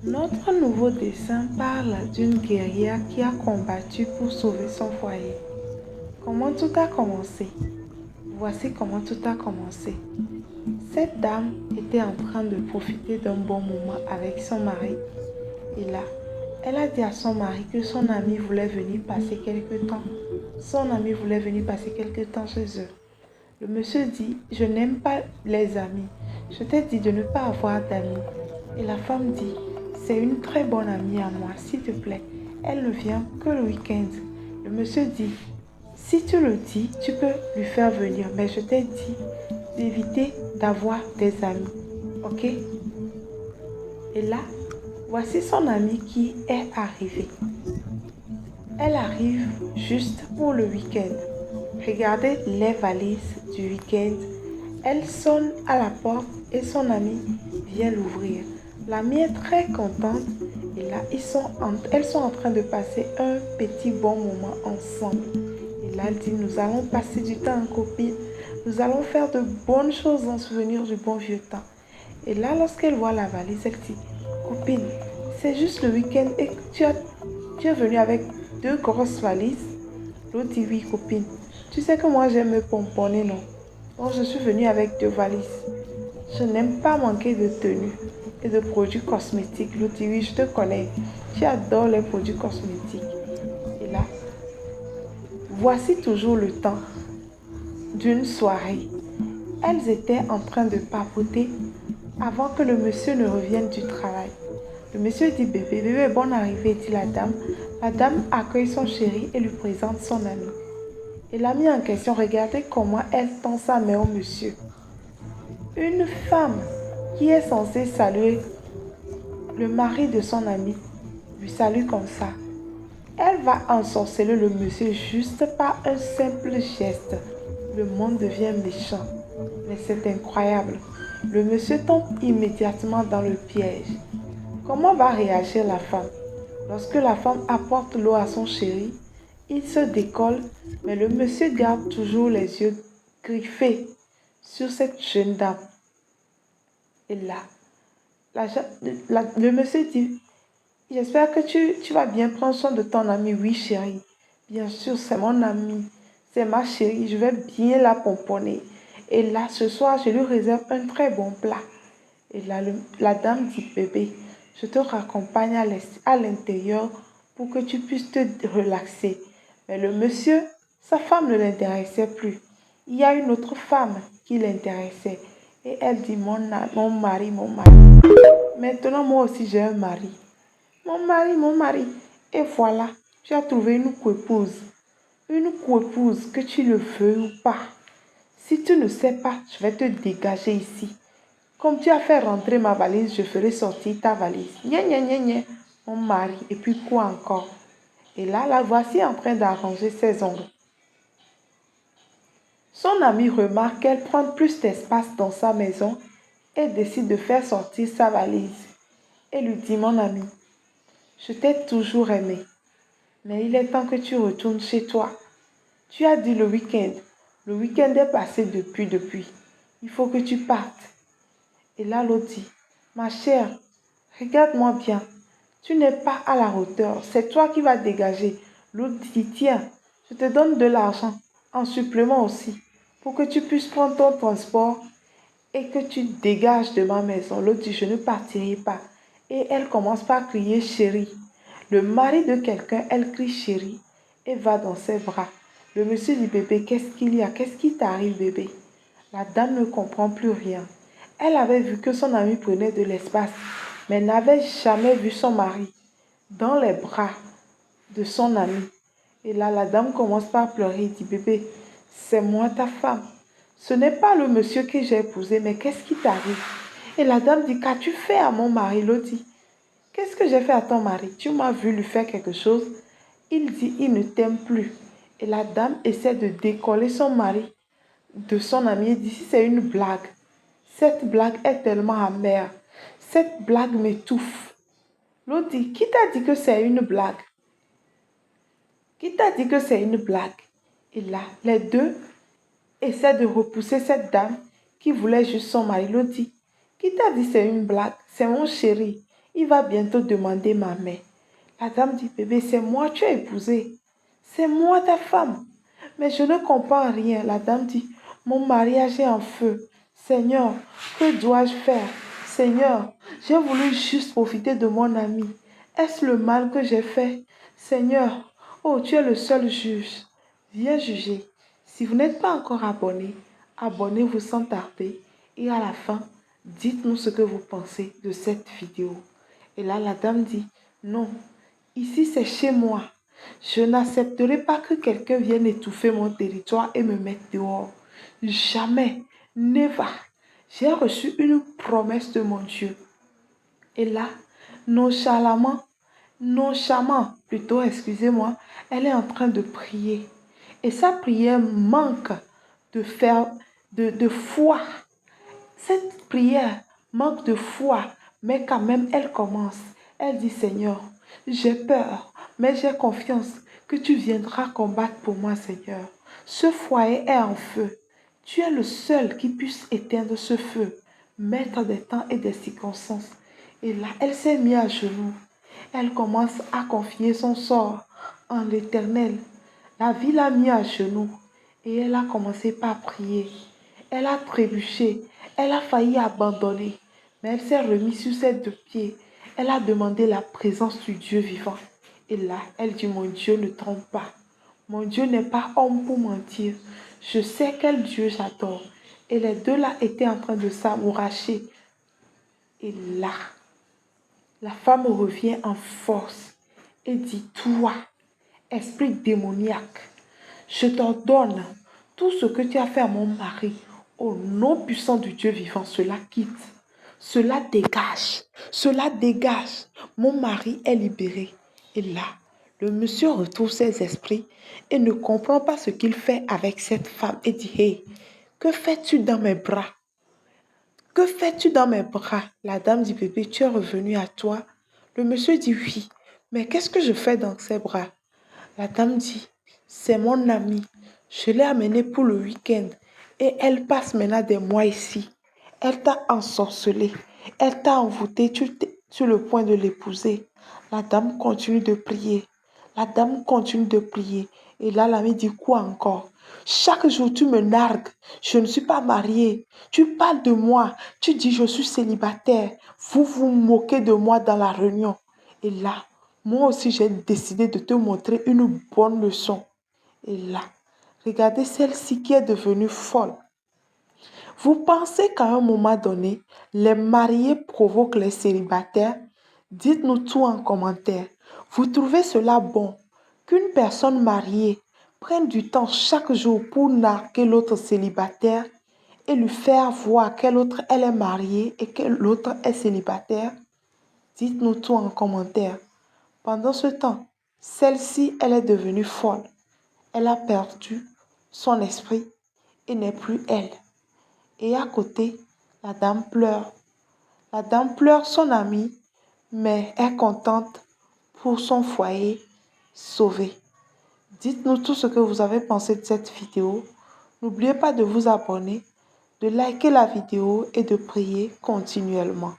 Notre nouveau dessin parle d'une guerrière qui a combattu pour sauver son foyer. Comment tout a commencé? Voici comment tout a commencé. Cette dame était en train de profiter d'un bon moment avec son mari. Et là, elle a dit à son mari que son ami voulait venir passer quelque temps. Son ami voulait venir passer quelque temps chez eux. Le monsieur dit, je n'aime pas les amis. Je t'ai dit de ne pas avoir d'amis. Et la femme dit, c'est une très bonne amie à moi, s'il te plaît. Elle ne vient que le week-end. Le monsieur dit, si tu le dis, tu peux lui faire venir. Mais je t'ai dit d'éviter d'avoir des amis. Ok? Et là, voici son amie qui est arrivée. Elle arrive juste pour le week-end. Regardez les valises du week-end. Elle sonne à la porte et son amie vient l'ouvrir. L'amie est très contente et là, elles sont en train de passer un petit bon moment ensemble. Et là, elle dit, nous allons passer du temps en copine. Nous allons faire de bonnes choses en souvenir du bon vieux temps. Et là, lorsqu'elle voit la valise, elle dit, copine, c'est juste le week-end et tu es venue avec deux grosses valises. L'autre dit, oui, copine. Tu sais que moi, j'aime me pomponner, non? Donc, je suis venue avec deux valises. Je n'aime pas manquer de tenues et de produits cosmétiques. L'autre dit, oui, je te connais. Tu adores les produits cosmétiques. Et là, voici toujours le temps d'une soirée. Elles étaient en train de papoter avant que le monsieur ne revienne du travail. Le monsieur dit, bébé, bonne arrivée, dit la dame. La dame accueille son chéri et lui présente son ami. Et l'amie en question, regardez comment elle tend sa main au monsieur. Une femme qui est censée saluer le mari de son ami lui salue comme ça. Elle va ensorceler le monsieur juste par un simple geste. Le monde devient méchant. Mais c'est incroyable. Le monsieur tombe immédiatement dans le piège. Comment va réagir la femme? Lorsque la femme apporte l'eau à son chéri, il se décolle, mais le monsieur garde toujours les yeux griffés sur cette jeune dame. Et là, le monsieur dit, j'espère que tu vas bien prendre soin de ton ami. Oui, chérie. Bien sûr, c'est mon ami. C'est ma chérie. Je vais bien la pomponner. Et là, ce soir, je lui réserve un très bon plat. Et là, la dame dit, bébé, je te raccompagne à l'intérieur pour que tu puisses te relaxer. Mais le monsieur, sa femme ne l'intéressait plus. Il y a une autre femme qui l'intéressait. Et elle dit, mon mari, mon mari. Maintenant, moi aussi, j'ai un mari. Mon mari, mon mari. Et voilà, tu as trouvé une coépouse. Une coépouse, que tu le veux ou pas. Si tu ne sais pas, je vais te dégager ici. Comme tu as fait rentrer ma valise, je ferai sortir ta valise. Nya, nya, nya, nya. Mon mari. Et puis quoi encore? Et là, la voici en train d'arranger ses ongles. Son ami remarque qu'elle prend plus d'espace dans sa maison et décide de faire sortir sa valise. Et lui dit, mon ami, je t'ai toujours aimé, mais il est temps que tu retournes chez toi. Tu as dit le week-end. Le week-end est passé depuis. Il faut que tu partes. Et là, l'autre dit, ma chère, regarde-moi bien. Tu n'es pas à la hauteur. C'est toi qui vas dégager. L'autre dit, tiens, je te donne de l'argent, en supplément aussi, pour que tu puisses prendre ton transport et que tu dégages de ma maison. L'autre dit, je ne partirai pas. Et elle commence par crier chérie. Le mari de quelqu'un, elle crie chérie et va dans ses bras. Le monsieur dit, bébé, qu'est-ce qu'il y a? Qu'est-ce qui t'arrive, bébé? La dame ne comprend plus rien. Elle avait vu que son ami prenait de l'espace, mais n'avait jamais vu son mari dans les bras de son ami. Et là, la dame commence par pleurer et dit, bébé, c'est moi ta femme. Ce n'est pas le monsieur que j'ai épousé, mais qu'est-ce qui t'arrive? Et la dame dit, qu'as-tu fait à mon mari? L'autre dit, qu'est-ce que j'ai fait à ton mari? Tu m'as vu lui faire quelque chose? Il dit, il ne t'aime plus. Et la dame essaie de décoller son mari de son ami et dit, si c'est une blague, cette blague est tellement amère. Cette blague m'étouffe. L'autre dit, qui t'a dit que c'est une blague? Qui t'a dit que c'est une blague? Et là, les deux essaient de repousser cette dame qui voulait juste son mari. L'autre dit, qui t'a dit c'est une blague? C'est mon chéri. Il va bientôt demander ma main. La dame dit, bébé, c'est moi que tu as épousé. C'est moi ta femme. Mais je ne comprends rien. La dame dit, mon mariage est en feu. Seigneur, que dois-je faire? Seigneur, j'ai voulu juste profiter de mon ami. Est-ce le mal que j'ai fait? Seigneur, oh, tu es le seul juge. Viens juger. Si vous n'êtes pas encore abonné, abonnez-vous sans tarder. Et à la fin, dites-nous ce que vous pensez de cette vidéo. Et là, la dame dit, non, ici c'est chez moi. Je n'accepterai pas que quelqu'un vienne étouffer mon territoire et me mettre dehors. Jamais, never. J'ai reçu une promesse de mon Dieu. Et là, nonchalamment, plutôt, excusez-moi, elle est en train de prier. Et sa prière manque de foi. Cette prière manque de foi, mais quand même, elle commence. Elle dit, Seigneur, j'ai peur, mais j'ai confiance que tu viendras combattre pour moi, Seigneur. Ce foyer est en feu. Tu es le seul qui puisse éteindre ce feu, mettre des temps et des circonstances. Et là, elle s'est mise à genoux. Elle commence à confier son sort en l'Éternel. La vie l'a mis à genoux et elle a commencé par prier. Elle a trébuché, elle a failli abandonner, mais elle s'est remise sur ses deux pieds. Elle a demandé la présence du Dieu vivant. Et là, elle dit, mon Dieu ne trompe pas. Mon Dieu n'est pas homme pour mentir. Je sais quel Dieu j'adore. Et les deux là étaient en train de s'amouracher. Et là, la femme revient en force et dit, toi, esprit démoniaque, je t'ordonne tout ce que tu as fait à mon mari, au nom puissant du Dieu vivant, cela quitte, cela dégage, cela dégage. Mon mari est libéré. Et là, le monsieur retrouve ses esprits et ne comprend pas ce qu'il fait avec cette femme et dit, hey, que fais-tu dans mes bras? Que fais-tu dans mes bras? La dame dit, bébé, tu es revenu à toi. Le monsieur dit, oui, mais qu'est-ce que je fais dans ses bras? La dame dit, c'est mon amie. Je l'ai amenée pour le week-end et elle passe maintenant des mois ici. Elle t'a ensorcelé. Elle t'a envoûté sur le point de l'épouser. La dame continue de prier. La dame continue de prier. Et là, l'ami dit quoi encore? Chaque jour, tu me nargues. Je ne suis pas mariée. Tu parles de moi. Tu dis, je suis célibataire. Vous vous moquez de moi dans la réunion. Et là, moi aussi, j'ai décidé de te montrer une bonne leçon. Et là, regardez celle-ci qui est devenue folle. Vous pensez qu'à un moment donné, les mariés provoquent les célibataires? Dites-nous tout en commentaire. Vous trouvez cela bon qu'une personne mariée prenne du temps chaque jour pour narguer l'autre célibataire et lui faire voir quelle autre elle est mariée et que l'autre est célibataire? Dites-nous tout en commentaire. Pendant ce temps, celle-ci, elle est devenue folle. Elle a perdu son esprit et n'est plus elle. Et à côté, la dame pleure. La dame pleure son amie, mais est contente pour son foyer sauvé. Dites-nous tout ce que vous avez pensé de cette vidéo. N'oubliez pas de vous abonner, de liker la vidéo et de prier continuellement.